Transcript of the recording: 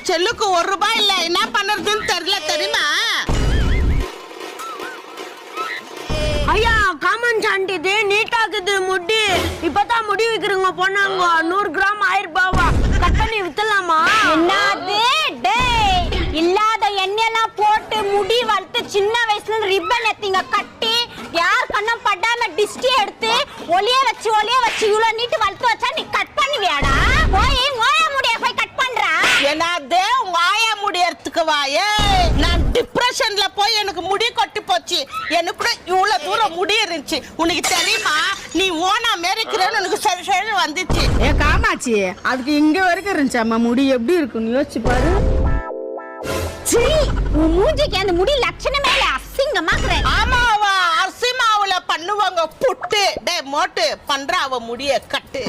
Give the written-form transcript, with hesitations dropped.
செல்லுக்கு 1 ரூபாய் இல்ல, என்ன பண்ணுறதுன்னு தெரியல தெரியுமா? ஐயா காமன் ஆண்டி நீட்டாக்குது முடி. இப்பதான் முடி வைக்கிறவங்க போனாங்க 100 கிராம் 1000 ரூபாவா கட் பண்ணி வித்தலாமா? என்னது டேய், இல்லாத எண்ணெயெல்லாம் போட்டு முடி வளர்த்து சின்ன வயசுல ரிப்பன் எத்திங்க கட்டி யார் கண்ணம் படாம டிஸ்டி எடுத்து ஒளிய வச்சு இவ்வளவு நீட்டு வளர்த்து வச்சா நீ கட் பண்ணுவியாடா? போய் ஓய முடிய போய் கட் பண்றா. என்னது வாய முடியறதுக்கு வாயே? நான் டிப்ரெஷன்ல போய் எனக்கு முடி கொட்டி போச்சு. எனக்கு கூட இவ்வளவு தூரம் முடி இருந்துச்சு. உனக்கு தெரியுமா? நீ ஓனா மேரிக்கிறேன்னு உனக்கு சரி வந்துச்சு. ஏ காமாச்சி, அதுக்கு இங்க வரைக்கும் இருந்துச்சாம்மா முடி. எப்படி இருக்குன்னு யோசிச்சு பாரு. சரி, உன் மூஞ்சிக்கு அந்த முடி லட்சணமே இல்ல, அசிங்கமாக்குற. ஆமாவா, அரிசி மாவுல பண்ணுவாங்க புட்டு. டே மோட்டு பண்ற அவ முடிய கட்டு.